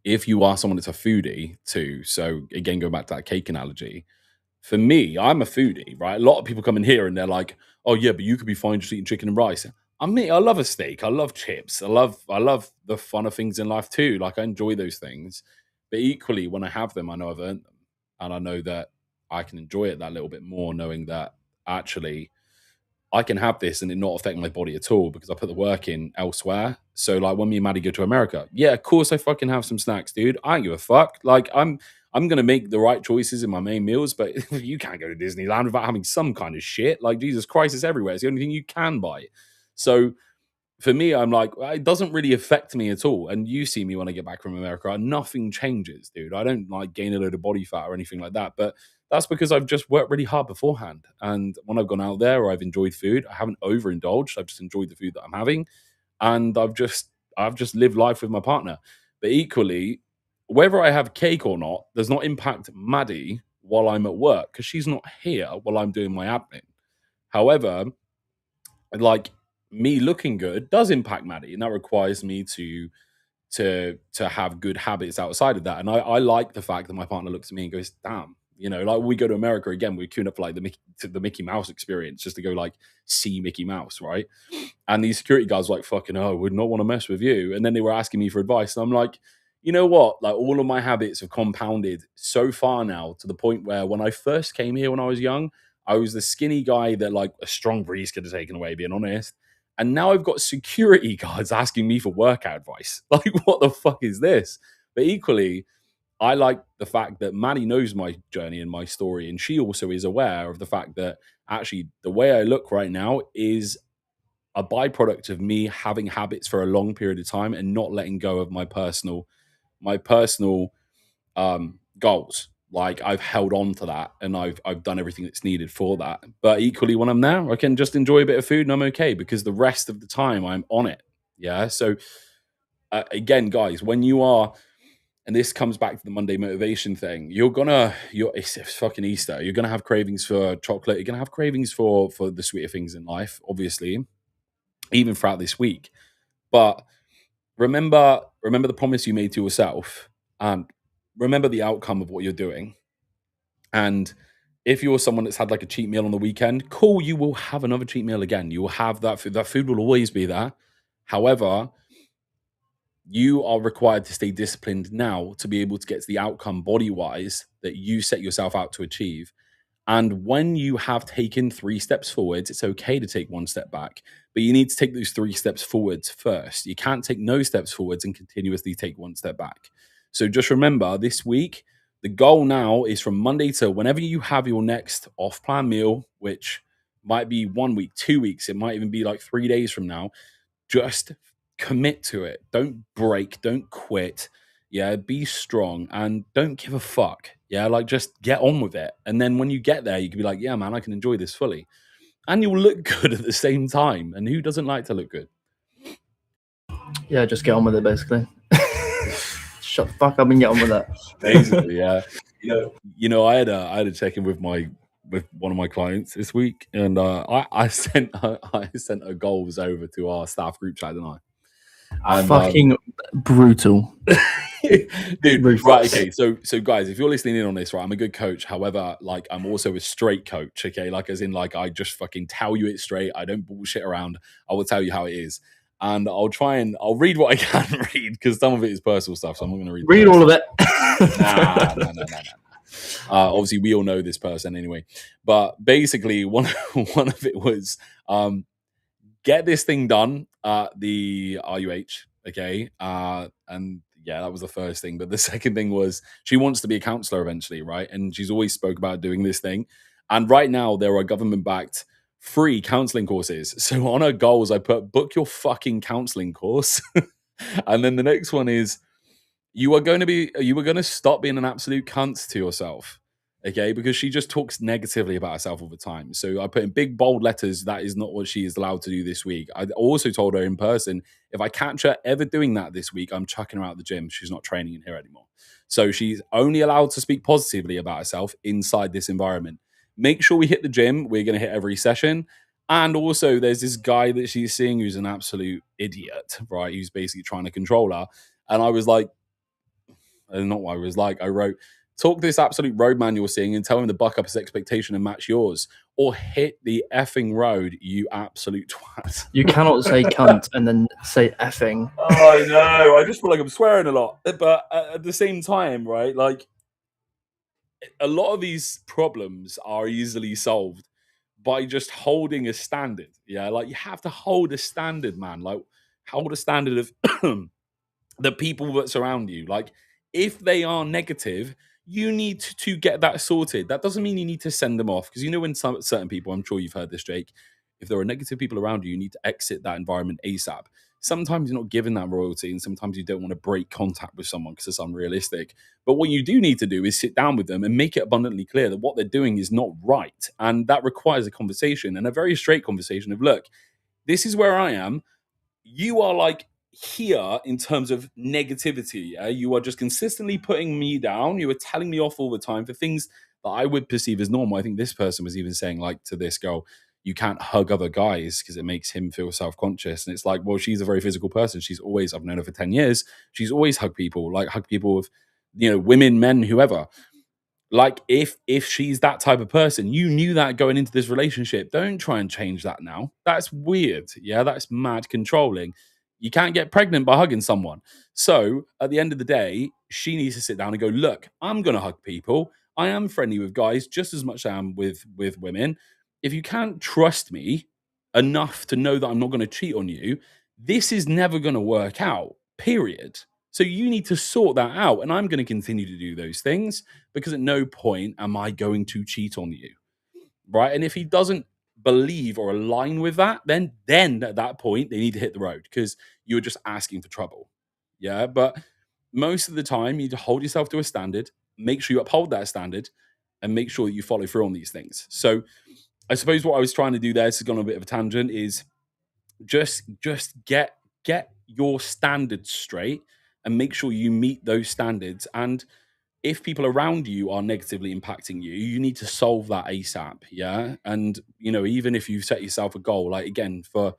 if you are someone that's a foodie too, so again, going back to that cake analogy, for me, I'm a foodie, right? A lot of people come in here and they're like, oh yeah, but you could be fine just eating chicken and rice. I love a steak. I love chips. I love the fun of things in life too. Like, I enjoy those things. But equally, when I have them, I know I've earned them. And I know that I can enjoy it that little bit more, knowing that actually I can have this and it not affect my body at all because I put the work in elsewhere. So like when me and Maddie go to America, yeah, of course I fucking have some snacks, dude. I don't give a fuck. Like I'm gonna make the right choices in my main meals, but you can't go to Disneyland without having some kind of shit. Like Jesus Christ, it's everywhere. It's the only thing you can buy. So for me, I'm like, it doesn't really affect me at all. And you see me when I get back from America, nothing changes, dude. I don't like gain a load of body fat or anything like that. But that's because I've just worked really hard beforehand. And when I've gone out there or I've enjoyed food, I haven't overindulged. I've just enjoyed the food that I'm having. And I've just lived life with my partner. But equally, whether I have cake or not does not impact Maddie while I'm at work because she's not here while I'm doing my admin. However, like me looking good does impact Maddie, and that requires me to have good habits outside of that. And I like the fact that my partner looks at me and goes, damn, like when we go to America again, we're queuing up for like the Mickey Mouse experience just to go like see Mickey Mouse, right? And these security guards were like, fucking would not want to mess with you. And then they were asking me for advice. And I'm like, you know what? Like all of my habits have compounded so far now to the point where when I first came here when I was young, I was the skinny guy that like a strong breeze could have taken away, being honest. And now I've got security guards asking me for workout advice. Like, what the fuck is this? But equally, I like the fact that Maddie knows my journey and my story. And she also is aware of the fact that actually the way I look right now is a byproduct of me having habits for a long period of time and not letting go of my personal goals. Like I've held on to that and I've done everything that's needed for that. But equally, when I'm there, I can just enjoy a bit of food and I'm okay because the rest of the time I'm on it. Yeah. So again, guys, when you are, and this comes back to the Monday motivation thing, it's fucking Easter. You're gonna have cravings for chocolate. You're gonna have cravings for the sweeter things in life, obviously, even throughout this week. But remember the promise you made to yourself, and remember the outcome of what you're doing. And if you're someone that's had like a cheat meal on the weekend, cool, you will have another cheat meal again. You will have that food. That food will always be there. However, you are required to stay disciplined now to be able to get to the outcome body-wise that you set yourself out to achieve. And when you have taken 3 steps forwards, it's okay to take 1 step back, but you need to take those 3 steps forwards first. You can't take no steps forwards and continuously take 1 step back. So just remember this week, the goal now is from Monday to whenever you have your next off-plan meal, which might be 1 week, 2 weeks, it might even be like 3 days from now, just commit to it. Don't break, don't quit. Yeah, be strong and don't give a fuck. Yeah, like just get on with it. And then when you get there, you can be like, yeah, man, I can enjoy this fully. And you'll look good at the same time. And who doesn't like to look good? Yeah, just get on with it, basically. Shut the fuck up and get on with it. Basically, yeah. I had a check-in with one of my clients this week, and I sent her goals over to our staff group chat, didn't I? And, fucking brutal. Dude, right, okay. So guys, if you're listening in on this, right, I'm a good coach. However, like I'm also a straight coach, okay? Like as in like I just fucking tell you it straight. I don't bullshit around. I will tell you how it is. And I'll read what I can read because some of it is personal stuff, so I'm not going to read all of it. Nah. Obviously, we all know this person anyway. But basically, one of it was get this thing done at the RUH, okay? And yeah, that was the first thing. But the second thing was she wants to be a counselor eventually, right? And she's always spoke about doing this thing. And right now, there are government-backed free counseling courses. So on her goals, I put book your fucking counseling course. And then the next one is you are going to stop being an absolute cunt to yourself. Okay, because she just talks negatively about herself all the time. So I put in big bold letters, that is not what she is allowed to do this week. I also told her in person, if I catch her ever doing that this week, I'm chucking her out of the gym. She's not training in here anymore. So she's only allowed to speak positively about herself inside this environment. Make sure we hit the gym. We're going to hit every session. And also there's this guy that she's seeing who's an absolute idiot, right? Who's basically trying to control her. And I was like, not what I was like, I wrote, Talk this absolute roadman you're seeing and tell him to buck up his expectation and match yours, or hit the effing road, you absolute twat. You cannot say cunt and then say effing. I know. I just feel like I'm swearing a lot, but at the same time, right? Like, a lot of these problems are easily solved by just holding a standard. Yeah, like you have to hold a standard, man. Like, hold a standard of the people that surround you. Like, if they are negative, you need to get that sorted. That doesn't mean you need to send them off, because you know, when certain people, I'm sure you've heard this, Jake, if there are negative people around you, you need to exit that environment ASAP. Sometimes you're not given that royalty, and sometimes you don't want to break contact with someone because it's unrealistic. But what you do need to do is sit down with them and make it abundantly clear that what they're doing is not right. And that requires a conversation, and a very straight conversation of, look, this is where I am. You are like here in terms of negativity. Yeah? You are just consistently putting me down. You are telling me off all the time for things that I would perceive as normal. I think this person was even saying, like, to this girl, you can't hug other guys because it makes him feel self-conscious. And it's like, well, she's a very physical person. She's always, I've known her for 10 years. She's always hugged people, like hug people with, you know, women, men, whoever. Like, if she's that type of person, you knew that going into this relationship. Don't try and change that now. That's weird. Yeah, that's mad controlling. You can't get pregnant by hugging someone. So at the end of the day, she needs to sit down and go, look, I'm going to hug people. I am friendly with guys just as much as I am with women. If you can't trust me enough to know that I'm not going to cheat on you, this is never going to work out, period. So you need to sort that out. And I'm going to continue to do those things, because at no point am I going to cheat on you, right? And if he doesn't believe or align with that, then at that point, they need to hit the road, because you're just asking for trouble. Yeah, but most of the time, you need to hold yourself to a standard, make sure you uphold that standard, and make sure that you follow through on these things. So I suppose what I was trying to do there, this has gone on a bit of a tangent, is just get your standards straight and make sure you meet those standards. And if people around you are negatively impacting you, you need to solve that ASAP. Yeah. And, you know, even if you set yourself a goal, like, again, for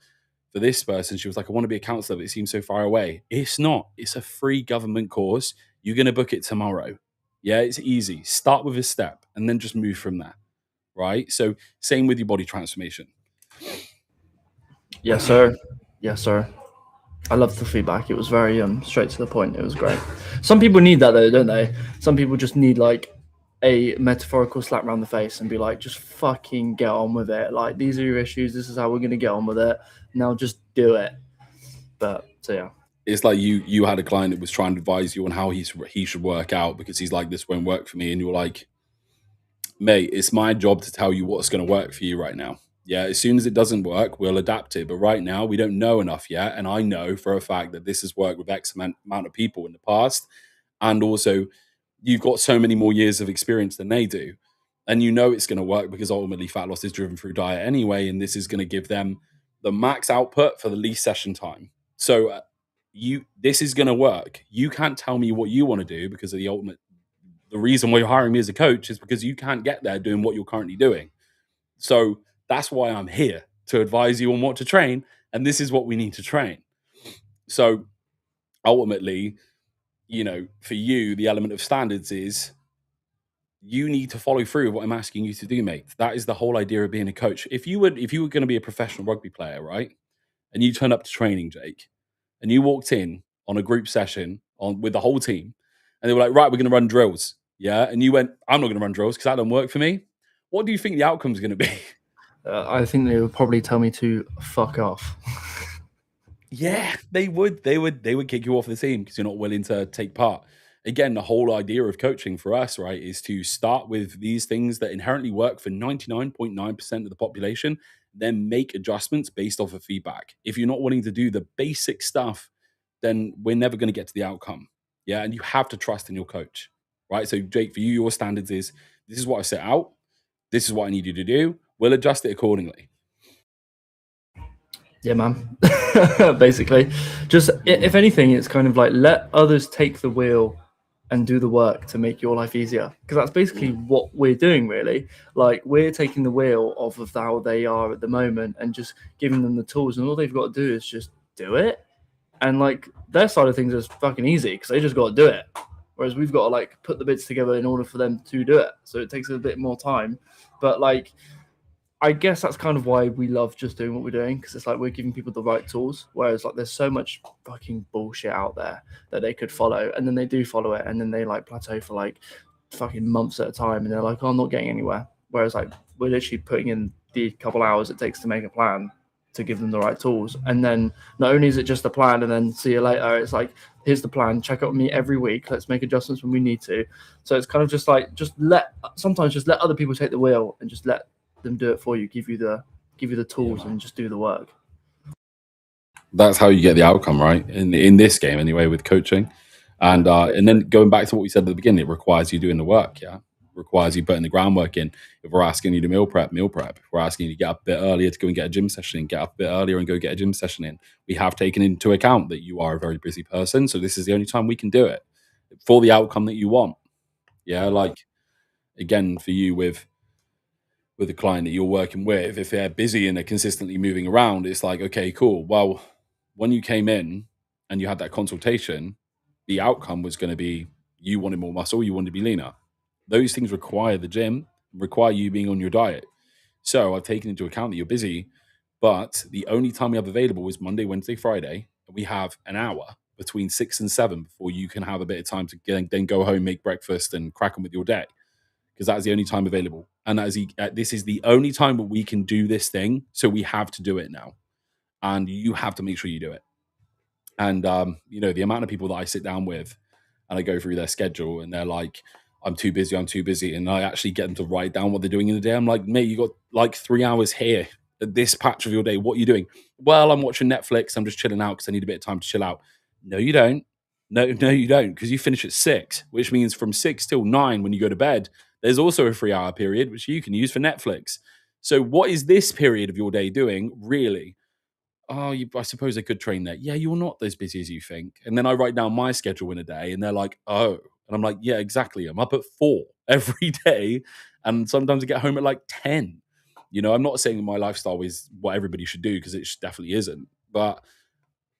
this person, she was like, I want to be a counselor, but it seems so far away. It's not. It's a free government course. You're going to book it tomorrow. Yeah, it's easy. Start with a step and then just move from there. Right. So same with your body transformation. Yes, sir. Yes, sir. I love the feedback. It was very straight to the point. It was great. Some people need that though, don't they? Some people just need like a metaphorical slap around the face and be like, just fucking get on with it. Like, these are your issues. This is how we're going to get on with it. Now just do it. But so yeah. It's like you had a client that was trying to advise you on how he should work out, because he's like, this won't work for me. And you're like, mate, it's my job to tell you what's going to work for you right now. Yeah, as soon as it doesn't work, we'll adapt it. But right now, we don't know enough yet. And I know for a fact that this has worked with X amount of people in the past. And also, you've got so many more years of experience than they do. And you know it's going to work, because ultimately fat loss is driven through diet anyway. And this is going to give them the max output for the least session time. So this is going to work. You can't tell me what you want to do, because of the reason why you're hiring me as a coach is because you can't get there doing what you're currently doing. So that's why I'm here, to advise you on what to train. And this is what we need to train. So ultimately, you know, for you, the element of standards is you need to follow through with what I'm asking you to do, mate. That is the whole idea of being a coach. If you were going to be a professional rugby player, right, and you turned up to training, Jake, and you walked in on a group session with the whole team, and they were like, right, we're going to run drills. Yeah. And you went, I'm not going to run drills because that don't work for me. What do you think the outcome is going to be? I think they would probably tell me to fuck off. Yeah, they would kick you off the team because you're not willing to take part. Again, the whole idea of coaching for us, right, is to start with these things that inherently work for 99.9% of the population, then make adjustments based off of feedback. If you're not willing to do the basic stuff, then we're never going to get to the outcome. Yeah, and you have to trust in your coach, right? So, Jake, for you, your standards is, this is what I set out. This is what I need you to do. We'll adjust it accordingly. Yeah, man. Basically, just if anything, it's kind of like, let others take the wheel and do the work to make your life easier, because that's basically what we're doing, really. Like, we're taking the wheel off of how they are at the moment and just giving them the tools, and all they've got to do is just do it. And like, their side of things is fucking easy because they just got to do it. whereas we've got to like put the bits together in order for them to do it. So it takes a bit more time. But like, I guess that's kind of why we love just doing what we're doing, because it's like we're giving people the right tools. Whereas like there's so much fucking bullshit out there that they could follow, and then they do follow it, and then they like plateau for like fucking months at a time, and they're like, oh, I'm not getting anywhere. Whereas like we're literally putting in the couple hours it takes to make a plan to give them the right tools. And then not only is it just a plan and then see you later, it's like, here's the plan, check out with me every week, let's make adjustments when we need to. So it's kind of just like, sometimes just let other people take the wheel and just let them do it for you, give you the tools and just do the work. That's how you get the outcome, right? In this game anyway, with coaching. And then going back to what we said at the beginning, it requires you doing the work, yeah? Requires you putting the groundwork in. If we're asking you to meal prep. If we're asking you to get up a bit earlier to go and get a gym session in, get up a bit earlier and go get a gym session in. We have taken into account that you are a very busy person, so this is the only time we can do it for the outcome that you want. Yeah, like again, for you with a client that you're working with, if they're busy and they're consistently moving around, it's like, okay, cool. Well, when you came in and you had that consultation, the outcome was going to be you wanted more muscle, you wanted to be leaner. Those things require the gym, require you being on your diet. So I've taken into account that you're busy, but the only time we have available is Monday, Wednesday, Friday. We have an hour between 6 and 7 before you can have a bit of time to then go home, make breakfast and crack on with your day, because that is the only time available. And this is the only time that we can do this thing. So we have to do it now. And you have to make sure you do it. And, the amount of people that I sit down with and I go through their schedule and they're like, I'm too busy. And I actually get them to write down what they're doing in the day. I'm like, mate, you got like 3 hours here at this patch of your day. What are you doing? Well, I'm watching Netflix. I'm just chilling out because I need a bit of time to chill out. No, you don't. No, you don't. Because you finish at 6, which means from 6 till 9 when you go to bed, there's also a 3-hour period, which you can use for Netflix. So what is this period of your day doing, really? Oh, I suppose I could train there. Yeah, you're not as busy as you think. And then I write down my schedule in a day and they're like, oh. And I'm like, yeah, exactly. I'm up at 4 every day. And sometimes I get home at like 10. I'm not saying my lifestyle is what everybody should do, because it definitely isn't. But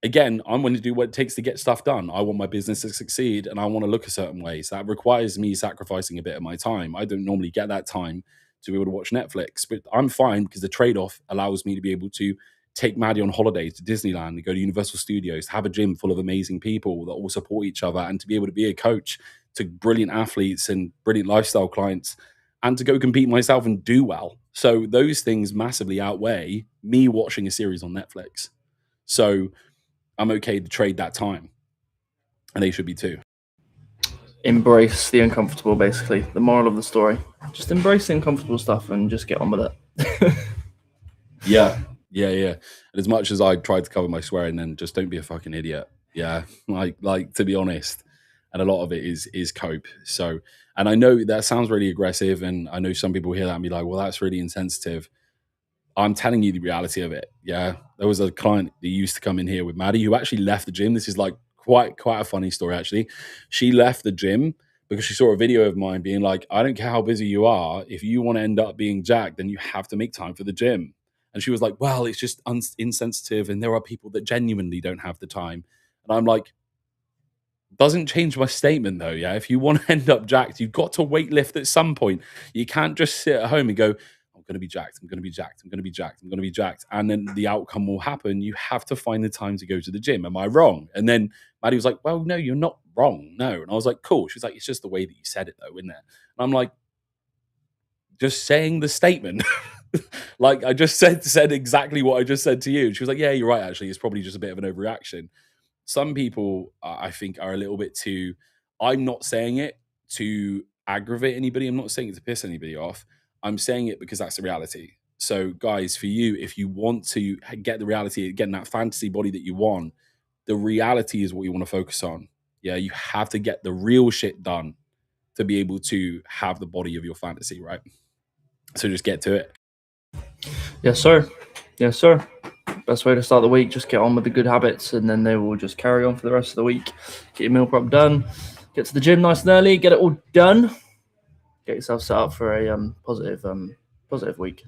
again, I'm going to do what it takes to get stuff done. I want my business to succeed and I want to look a certain way. So that requires me sacrificing a bit of my time. I don't normally get that time to be able to watch Netflix, but I'm fine because the trade-off allows me to be able to take Maddie on holidays to Disneyland, to go to Universal Studios, to have a gym full of amazing people that all support each other, and to be able to be a coach to brilliant athletes and brilliant lifestyle clients, and to go compete myself and do well. So those things massively outweigh me watching a series on Netflix. So I'm okay to trade that time, and they should be too. Embrace the uncomfortable, basically. The moral of the story. Just embrace the uncomfortable stuff and just get on with it. Yeah. And as much as I tried to cover my swearing, then just don't be a fucking idiot. Yeah, like to be honest. And a lot of it is cope. So, and I know that sounds really aggressive, and I know some people hear that and be like, well, that's really insensitive. I'm telling you the reality of it. Yeah. There was a client that used to come in here with Maddie who actually left the gym. This is like quite a funny story, actually. She left the gym because she saw a video of mine being like, I don't care how busy you are. If you want to end up being jacked, then you have to make time for the gym. And she was like, well, it's just insensitive. And there are people that genuinely don't have the time. And I'm like, doesn't change my statement though. Yeah. If you want to end up jacked, you've got to weight lift at some point. You can't just sit at home and go, I'm going to be jacked. I'm going to be jacked. I'm going to be jacked. I'm going to be jacked. And then the outcome will happen. You have to find the time to go to the gym. Am I wrong? And then Maddie was like, well, no, you're not wrong. No. And I was like, cool. She was like, it's just the way that you said it though, isn't it? And I'm like, just saying the statement. Like I just said exactly what I just said to you. She was like, yeah, you're right. Actually, it's probably just a bit of an overreaction. Some people, I think, are a little bit too, I'm not saying it to aggravate anybody. I'm not saying it to piss anybody off. I'm saying it because that's the reality. So guys, for you, if you want to get the reality, getting that fantasy body that you want, the reality is what you want to focus on. Yeah, you have to get the real shit done to be able to have the body of your fantasy, right? So just get to it. Yes, sir. Best way to start the week, just get on with the good habits, and then they will just carry on for the rest of the week. Get your meal prep done, get to the gym nice and early, get it all done, get yourself set up for a positive week.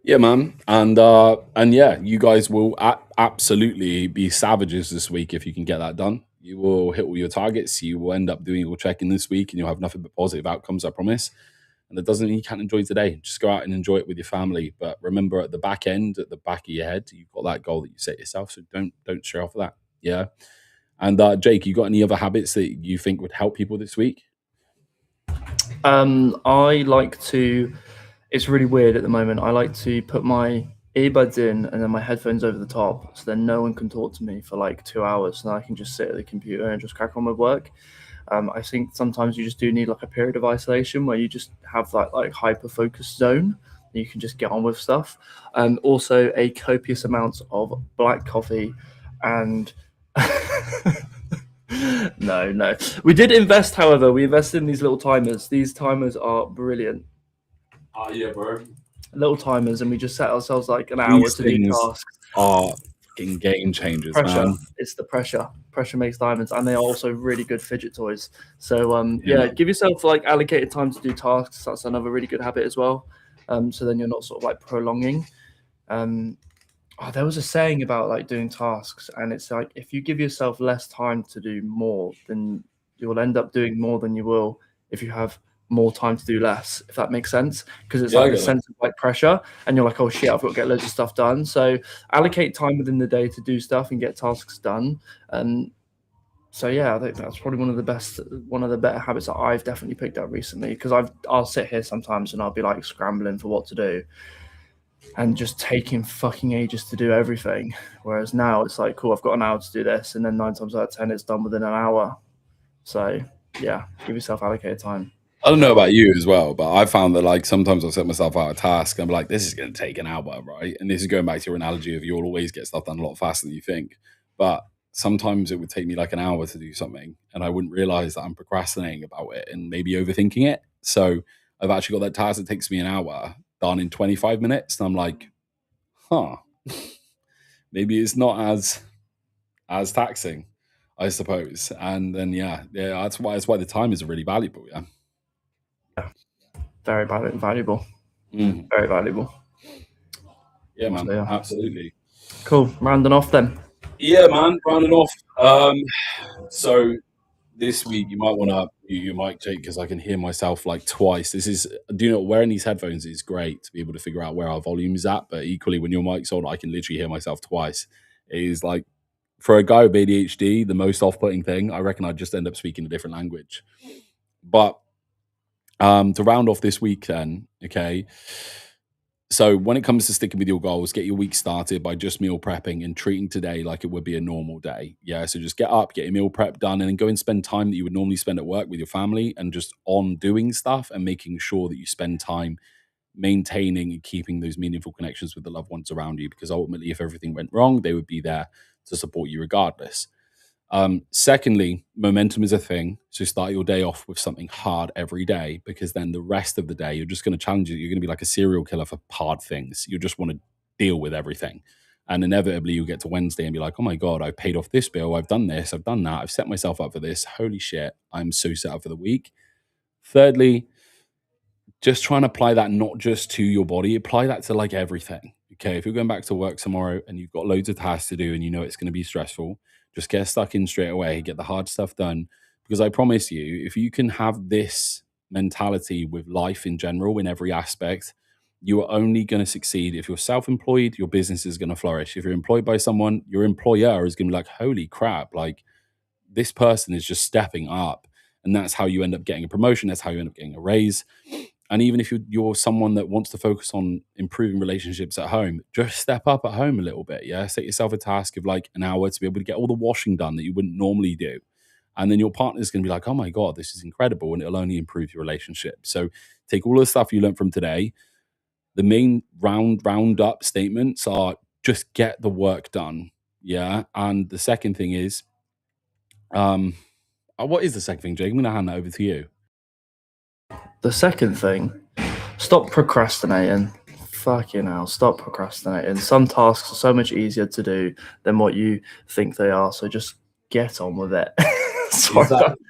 Yeah, man. And yeah, you guys will absolutely be savages this week if you can get that done. You will hit all your targets. You will end up doing your check-in this week, and you'll have nothing but positive outcomes, I promise. And it doesn't mean you can't enjoy today. Just go out and enjoy it with your family. But remember, at the back end, at the back of your head, you've got that goal that you set yourself. So don't stray off of that. Yeah. And Jake, you got any other habits that you think would help people this week? I like to. It's really weird at the moment. I like to put my earbuds in and then my headphones over the top, so then no one can talk to me for like 2 hours, and I can just sit at the computer and just crack on with work. I think sometimes you just do need like a period of isolation where you just have that like hyper focus zone. You can just get on with stuff. Also, a copious amount of black coffee and. No. We did invest, however. We invested in these little timers. These timers are brilliant. Yeah, bro. Little timers, and we just set ourselves like an hour to do tasks. Are fucking game changers, Pressure. man. It's the pressure. Pressure makes diamonds, and they are also really good fidget toys. So give yourself like allocated time to do tasks. That's another really good habit as well. So then you're not sort of like prolonging. There was a saying about like doing tasks, and it's like if you give yourself less time to do more, then you'll end up doing more than you will if you have more time to do less, if that makes sense, because it's like a sense of like pressure, and you're like, oh shit, I've got to get loads of stuff done. So allocate time within the day to do stuff and get tasks done. So yeah, I think that's probably one of the better habits that I've definitely picked up recently, because I'll sit here sometimes and I'll be like scrambling for what to do and just taking fucking ages to do everything, whereas now it's like, cool, I've got an hour to do this, and then 9 times out of 10 it's done within an hour. So yeah, give yourself allocated time. I don't know about you as well, but I found that like sometimes I'll set myself out a task and I'm like, this is going to take an hour, right? And this is going back to your analogy of you'll always get stuff done a lot faster than you think. But sometimes it would take me like an hour to do something, and I wouldn't realize that I'm procrastinating about it and maybe overthinking it. So I've actually got that task that takes me an hour done in 25 minutes. And I'm like, maybe it's not as taxing, I suppose. And then, yeah, that's why the time is really valuable. Yeah. Very valuable. Very valuable. Yeah, man. So, yeah. Absolutely. Cool. Rounding off then. Yeah, man. Rounding off. So this week you might want to mute your mic, Jake, because I can hear myself like twice. Wearing these headphones is great to be able to figure out where our volume is at, but equally when your mic's on, I can literally hear myself twice. It is like, for a guy with ADHD, the most off-putting thing. I reckon I'd just end up speaking a different language. But to round off this week then, okay, so when it comes to sticking with your goals, get your week started by just meal prepping and treating today like it would be a normal day. Yeah, so just get up, get your meal prep done, and then go and spend time that you would normally spend at work with your family, and just on doing stuff and making sure that you spend time maintaining and keeping those meaningful connections with the loved ones around you, because ultimately if everything went wrong, they would be there to support you regardless. Secondly, momentum is a thing. So start your day off with something hard every day, because then the rest of the day, you're just going to challenge it. You're going to be like a serial killer for hard things. You just want to deal with everything. And inevitably you'll get to Wednesday and be like, oh my God, I've paid off this bill. I've done this. I've done that. I've set myself up for this. Holy shit. I'm so set up for the week. Thirdly, just try and apply that not just to your body, apply that to like everything. Okay. If you're going back to work tomorrow and you've got loads of tasks to do and you know it's going to be stressful, just get stuck in straight away, get the hard stuff done. Because I promise you, if you can have this mentality with life in general, in every aspect, you are only going to succeed. If you're self-employed, your business is going to flourish. If you're employed by someone, your employer is going to be like, holy crap, like this person is just stepping up. And that's how you end up getting a promotion. That's how you end up getting a raise. And even if you're someone that wants to focus on improving relationships at home, just step up at home a little bit. Yeah. Set yourself a task of like an hour to be able to get all the washing done that you wouldn't normally do. And then your partner's going to be like, oh my God, this is incredible. And it'll only improve your relationship. So take all the stuff you learned from today. The main round-up statements are just get the work done. Yeah. And the second thing is, what is the second thing, Jake? I'm going to hand that over to you. The second thing, stop procrastinating. Fucking hell, stop procrastinating. Some tasks are so much easier to do than what you think they are. So just get on with it.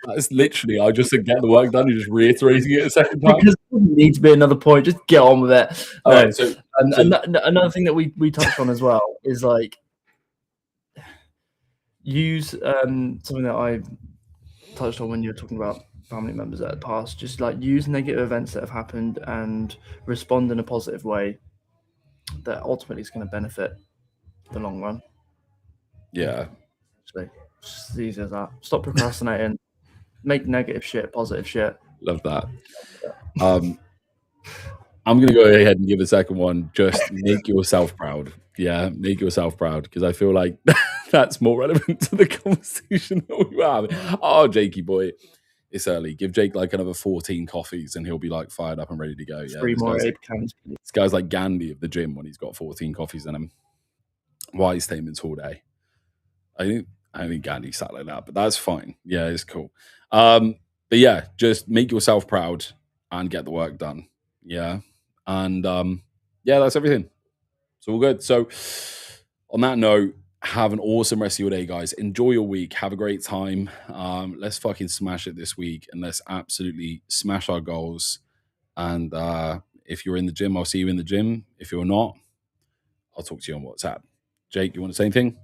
That's literally, I just said get the work done. You're just reiterating it a second time. Because there needs to be another point. Just get on with it. Right, another thing that we touched on as well is like, use something that I touched on when you were talking about family members that had passed. Just like use negative events that have happened and respond in a positive way that ultimately is going to benefit the long run. Yeah. Actually, it's as easy as that. Stop procrastinating. Make negative shit positive shit. Love that. I'm going to go ahead and give a second one. Just make yourself proud. Yeah, make yourself proud, because I feel like that's more relevant to the conversation that we have. Oh, Jakey boy, it's early. Give Jake like another 14 coffees and he'll be like fired up and ready to go. Yeah, 3 more Abe cans, please. this guy's like Gandhi of the gym when he's got 14 coffees in him. Wise statements all day. I think Gandhi sat like that, but that's fine. Yeah, it's cool. But yeah, just make yourself proud and get the work done. Yeah. And yeah, that's everything. So all good. So on that note, have an awesome rest of your day, guys. Enjoy your week. Have a great time. Let's fucking smash it this week, and let's absolutely smash our goals. And if you're in the gym, I'll see you in the gym. If you're not, I'll talk to you on WhatsApp. Jake, you want to say anything?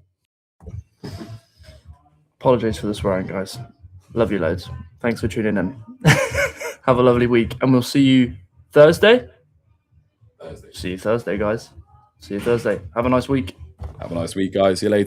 Apologies for the swearing, guys. Love you loads. Thanks for tuning in. Have a lovely week, and we'll see you Thursday. See you Thursday, guys. See you Thursday. Have a nice week. Have a nice week, guys. See you later.